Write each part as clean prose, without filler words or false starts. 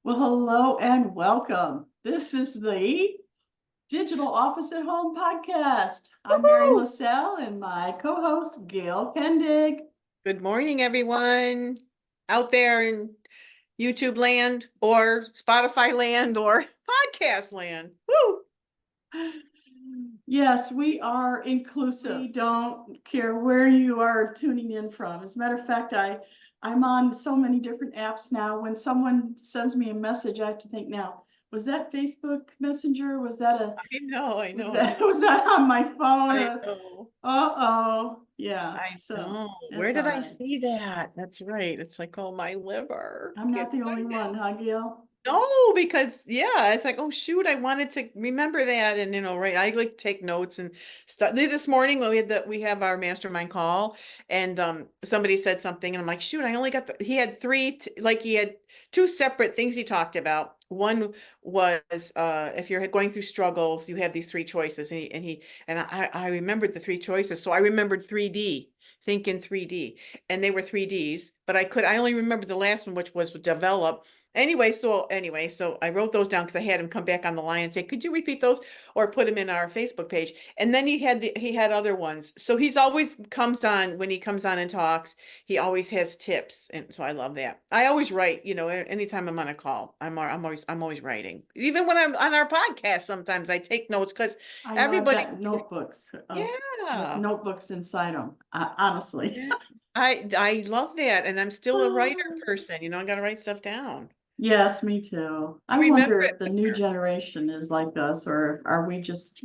Well, hello and welcome. This is the Digital Office at Home podcast. I'm Marian Woohoo! LaSalle and my co-host Gail Kendig. Good morning, everyone out there in YouTube land or Spotify land or podcast land. Woo! Yes, we are inclusive. We don't care where you are tuning in from. As a matter of fact, I'm on so many different apps now. When someone sends me a message, I have to think now, was that Facebook Messenger? Was that a I know, I was know, I know, that was that on my phone? I know, Uh-oh. Yeah. I So know. Where it's did all I right. see that? That's right. It's like, oh, my liver. I'm not Can't the only find it. one, huh, Gail? No, because yeah, it's like, oh shoot, I wanted to remember that. And right, I like take notes and stuff. This morning when we have our mastermind call and somebody said something and I'm like, shoot, I only got he had he had two separate things he talked about. One was if you're going through struggles, you have these three choices. And I remembered the three choices. So I remembered 3D, think in 3D. And they were 3Ds, but I only remembered the last one, which was develop. So I wrote those down because I had him come back on the line and say, "Could you repeat those or put them in our Facebook page?" And then he had other ones. So he's always comes on when he comes on and talks. He always has tips, and so I love that. I always write. Anytime I'm on a call, I'm always writing. Even when I'm on our podcast, sometimes I take notes because I know I've everybody. got notebooks with Yeah, notebooks inside them, honestly. yeah. I love that, and I'm still a writer person. I got to write stuff down. Yes, me too. I Remember wonder if the it. new generation is like us, or are we just,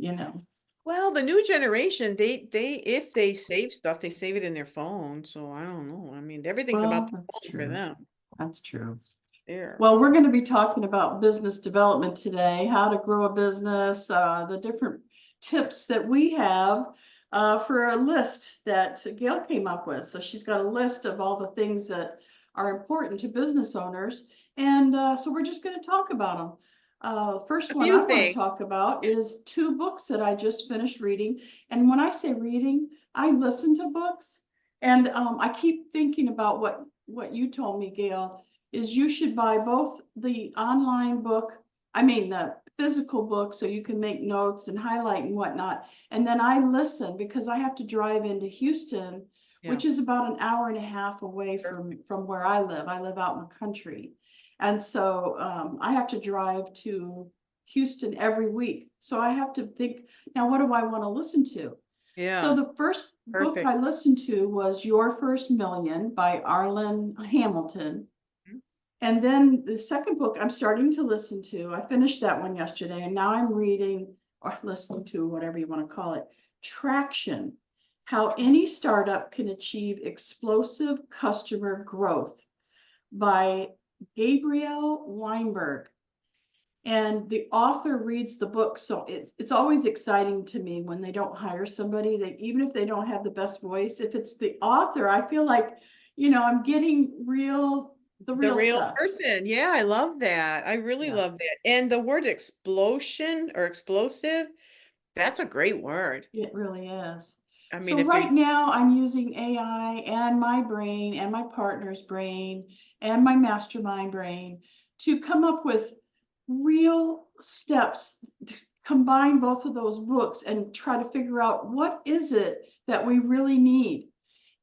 Well, the new generation, if they save stuff, they save it in their phone. So I don't know. I mean, everything's about well, the that's phone for true. them. That's true. There. Well, we're going to be talking about business development today, how to grow a business, the different tips that we have for a list that Gail came up with. So she's got a list of all the things that are important to business owners. And so we're just going to talk about them. First A one I few want to things. talk about is two books that I just finished reading. And when I say reading, I listen to books. And I keep thinking about what you told me, Gail, is you should buy both the online book, I mean, the physical book, so you can make notes and highlight and whatnot. And then I listen because I have to drive into Houston, Yeah. which is about an hour and a half away Sure. from where I live. I live out in the country. And so I have to drive to Houston every week. So I have to think, now what do I want to listen to? So Yeah. the first book Perfect. I listened to was Your First Million by Arlen Hamilton. Mhm. And then the second book I'm starting to listen to, I finished that one yesterday, and now I'm reading or listening to, whatever you want to call it, Traction: How Any Startup Can Achieve Explosive Customer Growth by Gabriel Weinberg. And the author reads the book, so it's always exciting to me when they don't hire somebody, that even if they don't have the best voice, if it's the author, I feel like, I'm getting the The real real stuff. person. Yeah, I love that. I really Yeah. love that. And the word explosion or explosive, that's a great word. It really is. I mean, So if they're right now I'm using AI and my brain and my partner's brain and my mastermind brain to come up with real steps to combine both of those books and try to figure out what is it that we really need.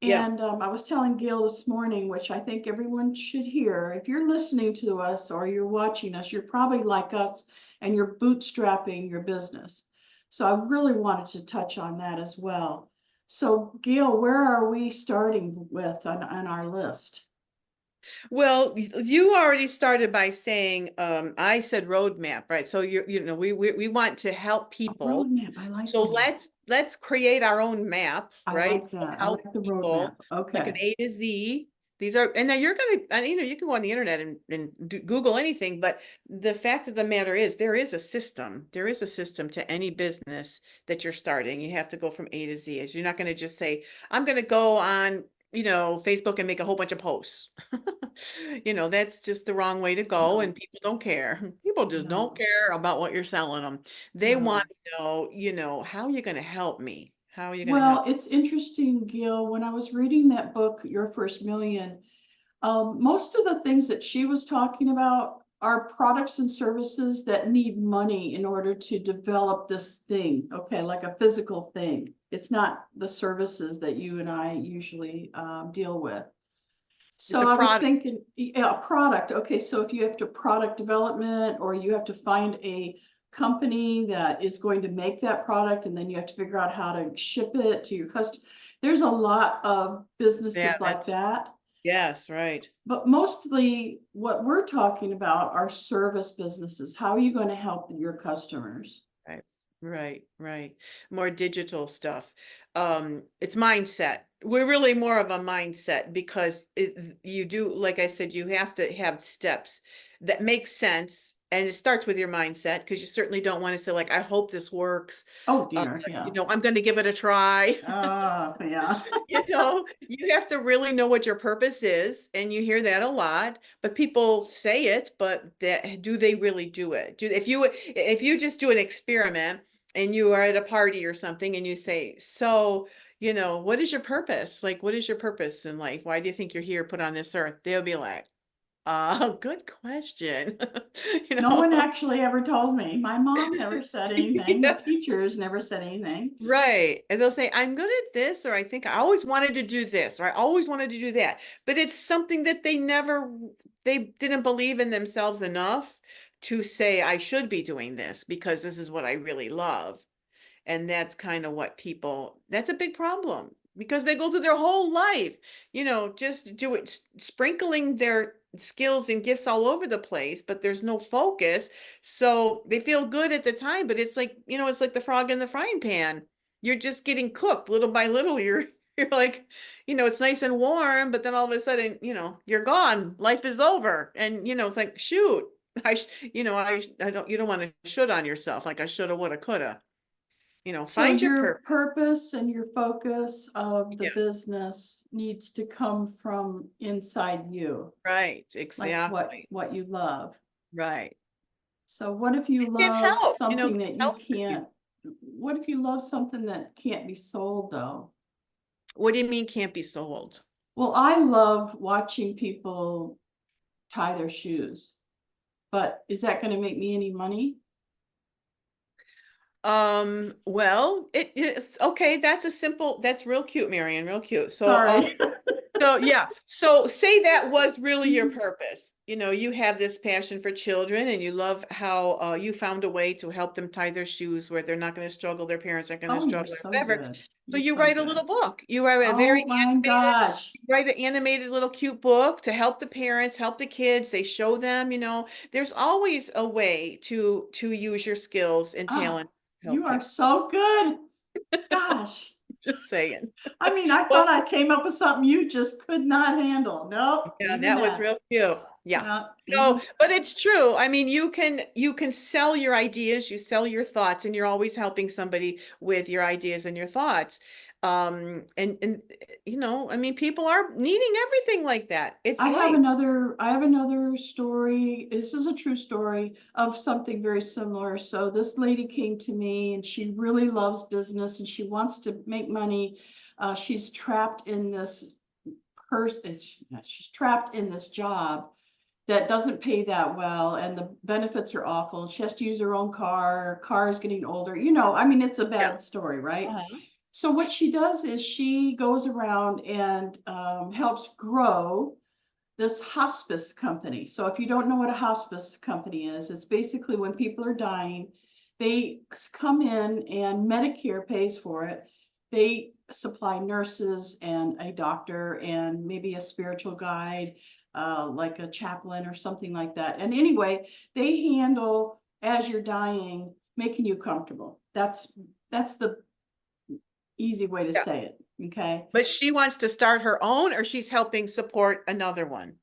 yeah. And I was telling Gail this morning, which I think everyone should hear, if you're listening to us or you're watching us, you're probably like us and you're bootstrapping your business. So I really wanted to touch on that as well. So Gail, where are we starting with on our list? Well, you already started by saying, I said roadmap, right? So we want to help A people. roadmap. I like So that. let's create our own map, I right? like that. I Help like the roadmap. people like an Okay. A to Z. These are, and now you're gonna, and you can go on the internet and Google anything, but the fact of the matter is there is a system. There is a system to any business that you're starting. You have to go from A to Z. As you're not going to just say, I'm going to go on, Facebook and make a whole bunch of posts. That's just the wrong way to go, No, and people don't care. People just don't no, care about what you're selling them. They want no. to know, how are you going to help me? How are you going to Well, help? it's interesting, Gil, when I was reading that book, Your First Million, most of the things that she was talking about are products and services that need money in order to develop this thing, okay, like a physical thing. It's not the services that you and I usually deal with. It's a So I was product. thinking, yeah, a product, okay, so if you have to product development, or you have to find a company that is going to make that product, and then you have to figure out how to ship it to your customer. There's a lot of Yeah, businesses like that. yes, right. But mostly what we're talking about are service businesses. How are you going to help your customers? Right, right, right. More digital stuff. It's mindset. We're really more of a mindset because you do, like I said, you have to have steps that make sense. And it starts with your mindset, because you certainly don't want to say, like, I hope this works. Oh Uh, dear, yeah. I'm going to give it a try. Yeah. You have to really know what your purpose is, and you hear that a lot, but people say it, but do they really do it? If you just do an experiment and you are at a party or something and you say, so, what is your purpose? Like, what is your purpose in life? Why do you think you're here put on this earth? They'll be like, good question. You No one know? actually ever told me. My mom never said anything. My Yeah. teachers never said anything. Right. And they'll say, I'm good at this, or I think I always wanted to do this, or I always wanted to do that. But it's something that they didn't believe in themselves enough to say, I should be doing this because this is what I really love. And that's kind of that's a big problem, because they go through their whole life, just do it, sprinkling their skills and gifts all over the place, but there's no focus. So they feel good at the time, but it's like, it's like the frog in the frying pan. You're just getting cooked little by little. You're like, it's nice and warm, but then all of a sudden, you're gone. Life is over. And, it's like, shoot, I don't, you don't want to should on yourself. Like I shoulda, woulda, coulda. So Find your your purpose. purpose and your focus of the Yeah, business needs to come from inside you, right. like Exactly. what you love. Right. So what if you It can love help, something that you help with you. can't, what if you love something that can't be sold though? What do you mean can't be sold? Well, I love watching people tie their shoes, but is that going to make me any money? Well, it is okay. That's real cute, Marian, real cute. Sorry. So yeah, so say that was really your purpose. You have this passion for children, and you love how you found a way to help them tie their shoes where they're not going to struggle, their parents aren't going to Oh, you're struggle, or so whatever. good. So You're you so write a good. little book. You write a very Oh my animated, gosh. you write an animated little cute book to help the parents, help the kids. They show them, there's always a way to use your skills and Oh, talent to help you are people. so good. Gosh. Just saying. I mean, I Well, thought I came up with something you just could not handle. Nope, yeah, even that was that. real cute. Yeah. So, Even but it's true. I mean, you can sell your ideas, you sell your thoughts, and you're always helping somebody with your ideas and your thoughts. And I mean, people are needing everything like that. It's life. I have another story. This is a true story of something very similar. So this lady came to me and she really loves business and she wants to make money. She's trapped in this she's trapped in this job that doesn't pay that well and the benefits are awful. She has to use her own car. Her car is getting older. I mean, it's a Yeah. bad story, right? Uh-huh. So what she does is she goes around and helps grow this hospice company. So if you don't know what a hospice company is, it's basically when people are dying, they come in and Medicare pays for it. They supply nurses and a doctor and maybe a spiritual guide, like a chaplain or something like that. And anyway, they handle as you're dying, making you comfortable. That's the easy way to Yeah. say it. Okay. But she wants to start her own, or she's helping support another one.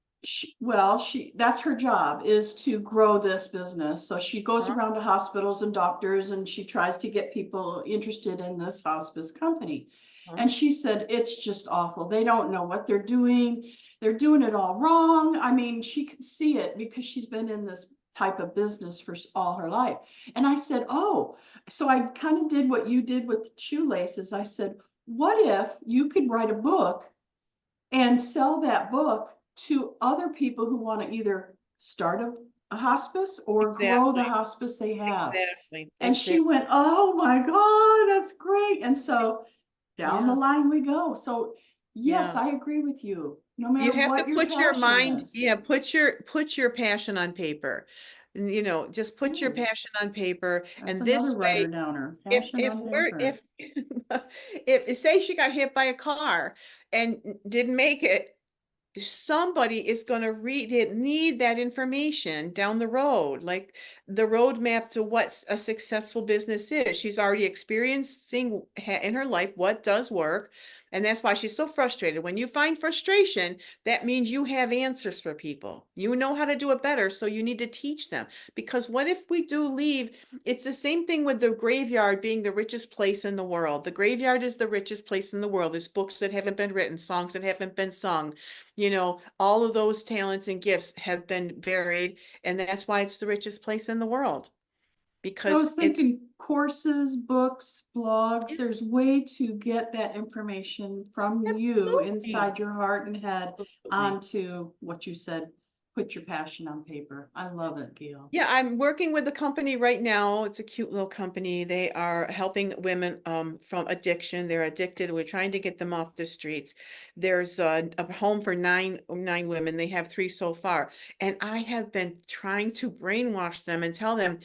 That's her job, is to grow this business. So she goes Huh? around to hospitals and doctors and she tries to get people interested in this hospice company. Huh? And she said, it's just awful. They don't know what they're doing. They're doing it all wrong. I mean, she could see it because she's been in this type of business for all her life. And I said, oh, so I kind of did what you did with shoelaces. I said, what if you could write a book and sell that book to other people who want to either start a a hospice or grow the Exactly, hospice they have. exactly, And she exactly. went, oh my God, that's great. And so down the Yeah, line we go. So yes, yeah. I agree with you. No You matter have to what your put your passion mind, is. yeah, put your passion on paper. You know, just put your Ooh, passion on paper, that's and another this writer way, downer. if Passion on paper. if say she got hit by a car and didn't make it, somebody is going to read it, need that information down the road, like the roadmap to what a successful business is. She's already experiencing in her life what does work. And that's why she's so frustrated. When you find frustration, that means you have answers for people. You know how to do it better. So you need to teach them. Because what if we do leave? It's the same thing with the graveyard being the richest place in the world. The graveyard is the richest place in the world. There's books that haven't been written, songs that haven't been sung, all of those talents and gifts have been buried, and that's why it's the richest place in the world, I was because it's thinking courses, books, blogs, yeah, there's way to get that information from you absolutely, inside your heart and head absolutely. onto what you said, put your passion on paper. I love it, Gail. Yeah, I'm working with a company right now. It's a cute little company. They are helping women from addiction. They're addicted. We're trying to get them off the streets. There's a home for nine women. They have three so far. And I have been trying to brainwash them and tell them,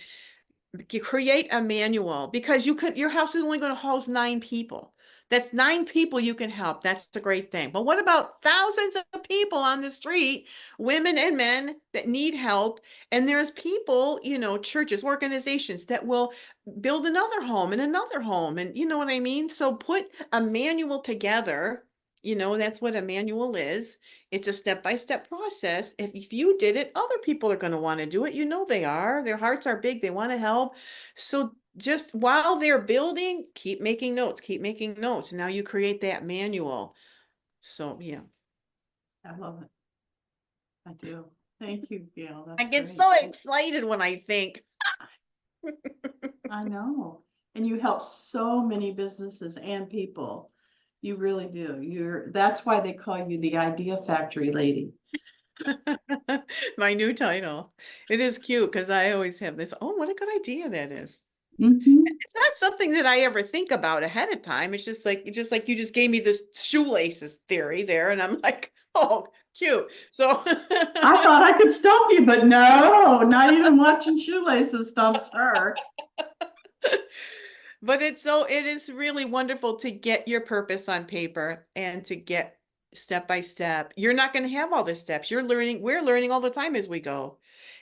create a manual, because your house is only going to house 9 people. That's 9 people you can help. That's a great thing. But what about thousands of people on the street, women and men that need help? And there's people, churches, organizations that will build another home and another home. And you know what I mean? So put a manual together. That's what a manual is. It's a step-by-step process. If you did it, other people are going to want to do it. They are. Their hearts are big. They want to help. So just while they're building, keep making notes, keep making notes. Now you create that manual. So yeah. I love it. I do. Thank you, Gail. I That's get great. so excited when I think. I know. And you help so many businesses and people. You really do. That's why they call you the Idea Factory lady. My new title. It is cute because I always have this, oh, what a good idea that is. Mhm. It's not something that I ever think about ahead of time. It's just like you just gave me this shoelaces theory there, and I'm like, oh, cute. So I thought I could stump you, but no, not even watching shoelaces stumps her. but it is really wonderful to get your purpose on paper and to get step by step. You're not going to have all the steps. We're learning all the time as we go.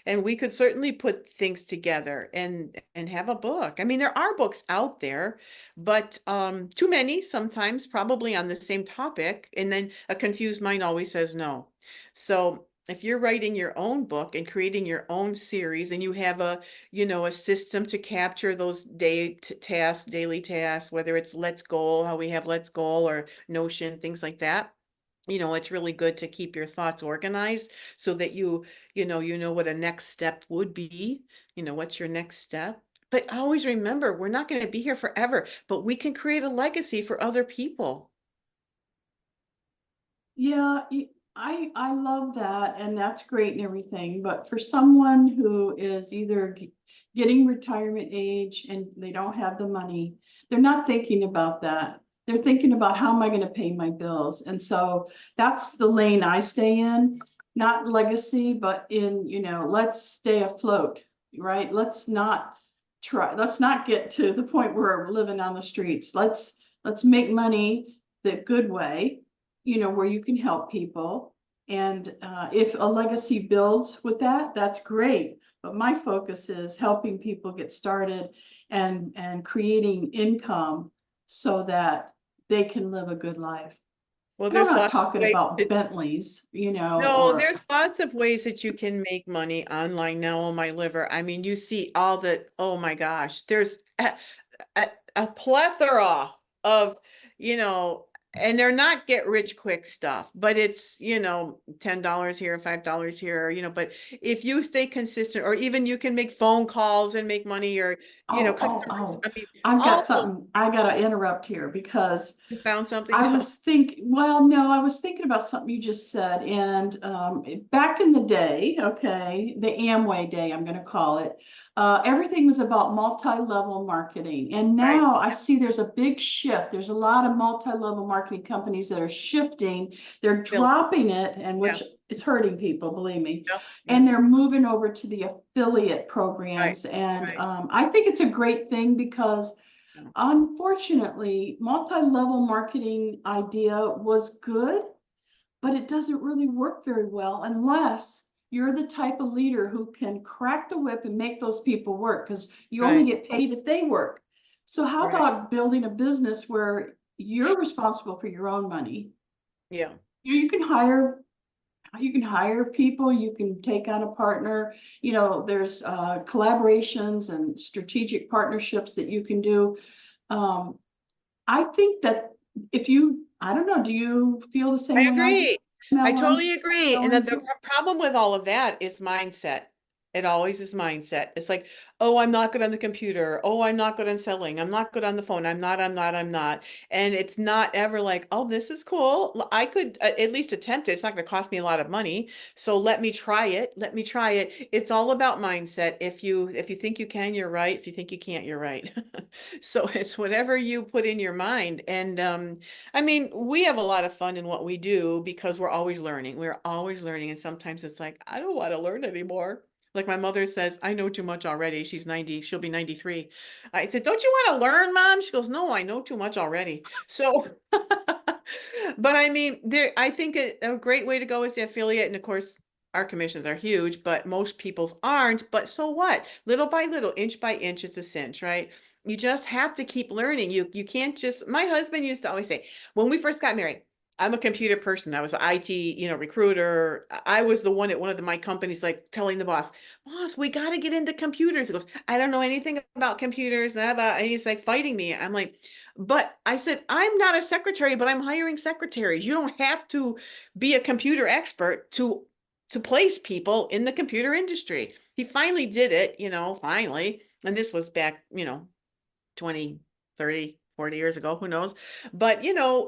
And we could certainly put things together and have a book. I mean, there are books out there, but too many sometimes, probably on the same topic, and then a confused mind always says no. So if you're writing your own book and creating your own series, and you have a system to capture those daily tasks, whether it's Let's Goal, how we have Let's Goal or Notion, things like that. It's really good to keep your thoughts organized so that you know what a next step would be. What's your next step? But always remember, we're not going to be here forever, but we can create a legacy for other people. Yeah, I love that, and that's great and everything. But for someone who is either getting retirement age and they don't have the money, they're not thinking about that. They're thinking about how am I going to pay my bills? And so that's the lane I stay in, not legacy, but in, let's stay afloat, right? Let's not get to the point where we're living on the streets. Let's make money the good way, where you can help people. And if a legacy builds with that, that's great. But my focus is helping people get started and creating income so that they can live a good life. Well, And I'm there's not lots of talking ways about to, Bentleys, no, or there's lots of ways that you can make money online now on my liver. I mean, you see all the, oh my gosh, there's a plethora of, you know, and they're not get rich quick stuff, but it's, $10 here, $5 here, but if you stay consistent, or even you can make phone calls and make money, or, Oh, oh, customers, oh, I mean, I've got all something. I gotta interrupt here because you found something. I was well, no, I was thinking about something you just said. And back in the day, okay, the Amway day, I'm going to call it, everything was about multi-level marketing. And Right. now I see there's a big shift. There's a lot of multi-level marketing companies that are shifting. They're Bill. dropping it, and Yeah. which is hurting people, believe me. Yep. And Yep. they're moving over to the affiliate Right. programs. And Right. I think it's a great thing because Yeah. unfortunately, multi-level marketing idea was good, but it doesn't really work very well unless you're the type of leader who can crack the whip and make those people work, because you only Right. get paid if they work. So how Right. about building a business where you're responsible for your own money? Yeah. You can hire people, you can take on a partner, there's collaborations and strategic partnerships that you can do. um, I think that if you, I don't know, do you feel the I same way I do, agree. I Mel, on totally agree. And then going the for? problem with all of that is mindset. It always is mindset. It's like, oh, I'm not good on the computer. Oh, I'm not good on selling. I'm not good on the phone. I'm not. And it's not ever like, oh, this is cool. I could at least attempt it. It's not going to cost me a lot of money. So let me try it. Let me try it. It's all about mindset. If you think you can, you're right. If you think you can't, you're right. So it's whatever you put in your mind. And I mean, we have a lot of fun in what we do because we're always learning. We're always learning. And sometimes it's like, I don't want to learn anymore. Like my mother says, I know too much already. She's 90, she'll be 93. I said, don't you want to learn, Mom? She goes, no, I know too much already. So, but I mean, I think a great way to go is the affiliate. And of course, our commissions are huge, but most people's aren't. But so what? Little by little, inch by inch, it's a cinch, right? You just have to keep learning. You can't just, my husband used to always say, when we first got married, I'm a computer person. I was an IT, recruiter. I was the one at one of my companies, like telling the boss, we got to get into computers. He goes, I don't know anything about computers. And he's like fighting me. I'm like, but I said, I'm not a secretary, but I'm hiring secretaries. You don't have to be a computer expert to place people in the computer industry. He finally did it, finally. And this was back, 20, 30, 40 years ago, who knows? But,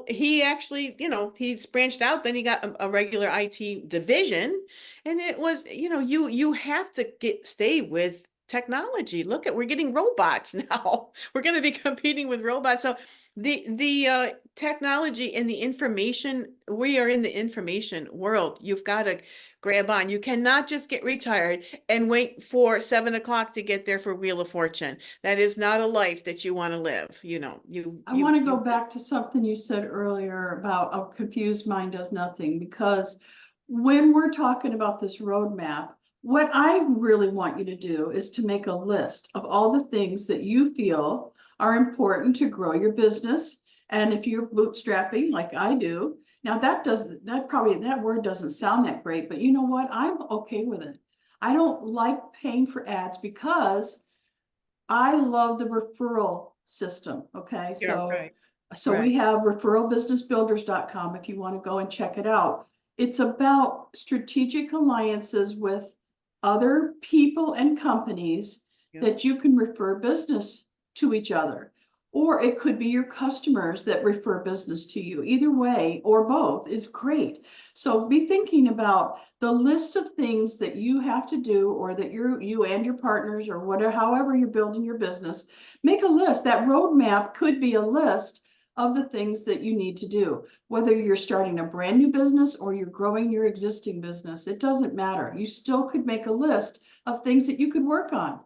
he actually, he's branched out, then he got a regular IT division. And it was, you have to stay with technology. Look we're getting robots now. We're going to be competing with robots. So the technology and the information, we are in the information world. You've got to grab on. You cannot just get retired and wait for 7 o'clock to get there for Wheel of Fortune. That is not a life that you want to live. I want to go back to something you said earlier about a confused mind does nothing, because when we're talking about this roadmap, what I really want you to do is to make a list of all the things that you feel are important to grow your business. And if you're bootstrapping like I do, now that word doesn't sound that great, but you know what? I'm okay with it. I don't like paying for ads because I love the referral system. Okay, Yeah, so right, we right. have referralbusinessbuilders.com if you want to go and check it out. It's about strategic alliances with other people and companies Yeah. that you can refer business to each other. Or it could be your customers that refer business to you. Either way, or both, is great. So be thinking about the list of things that you have to do, or that you and your partners, or whatever, however you're building your business. Make a list. That roadmap could be a list of the things that you need to do, whether you're starting a brand new business or you're growing your existing business. It doesn't matter. You still could make a list of things that you could work on.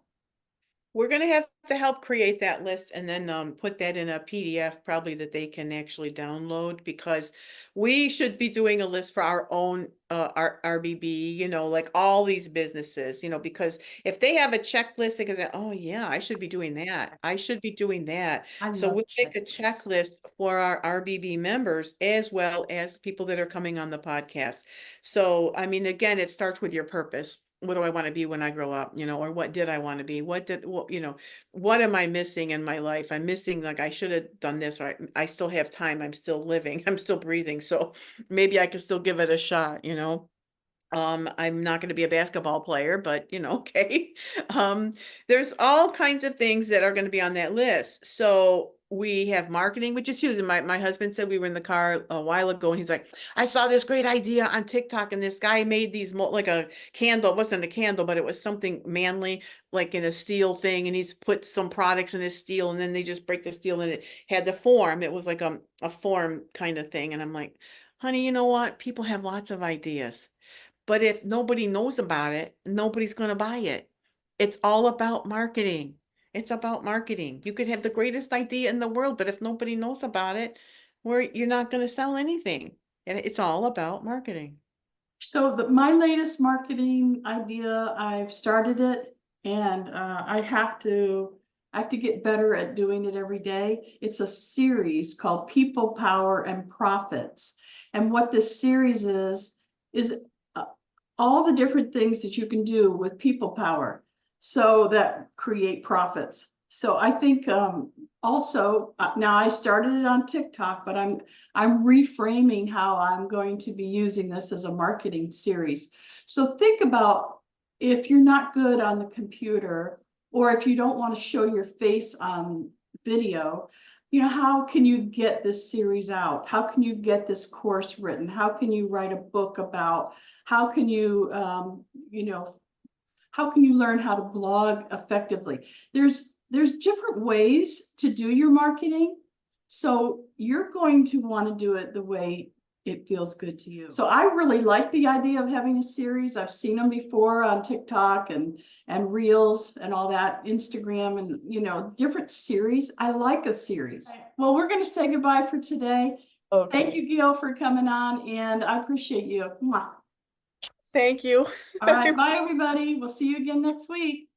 We're going to have to help create that list and then put that in a PDF probably that they can actually download, because we should be doing a list for our own our RBB, like all these businesses, because if they have a checklist, they can say, oh yeah, I should be doing that. I should be doing that. I So love we'll make a checklists. checklist for our RBB members as well as people that are coming on the podcast. So, I mean, again, it starts with your purpose. what do I want to be when I grow up, you know, or what did I want to be? What, you know, what am I missing in my life? I'm missing, like, I should have done this, or I still have time. I'm still living. I'm still breathing. So maybe I could still give it a shot, you know. I'm not going to be a basketball player, but you know, okay. Um, there's all kinds of things that are going to be on that list. So we have marketing, which is huge. And my husband said, we were in the car a while ago, and he's like, I saw this great idea on TikTok, and this guy made these like a candle. It wasn't a candle, but it was something manly, like in a steel thing. And he's put some products in his steel, and then they just break the steel, and it had the form. It was like a form kind of thing. And I'm like, honey, you know what? People have lots of ideas. But if nobody knows about it, nobody's going to buy it. It's all about marketing. It's about marketing. You could have the greatest idea in the world, but if nobody knows about it, you're not going to sell anything. And it's all about marketing. So my latest marketing idea, I've started it, and I have to get better at doing it every day. It's a series called People, Power, and Profits. And what this series is all the different things that you can do with people power, so that create profits. So I think also now I started it on TikTok, but I'm reframing how I'm going to be using this as a marketing series. So think about, if you're not good on the computer, or if you don't want to show your face on video, you know, how can you get this series out? How can you get this course written? How can you write a book about, how can you, you know, how can you learn how to blog effectively? There's different ways to do your marketing. So you're going to want to do it the way it feels good to you. So I really like the idea of having a series. I've seen them before on TikTok and Reels and all that, Instagram, and you know, different series. I like a series. Well, we're going to say goodbye for today. Okay. Thank you, Gail, for coming on, and I appreciate you. Mwah. Thank you. All right, bye everybody. We'll see you again next week.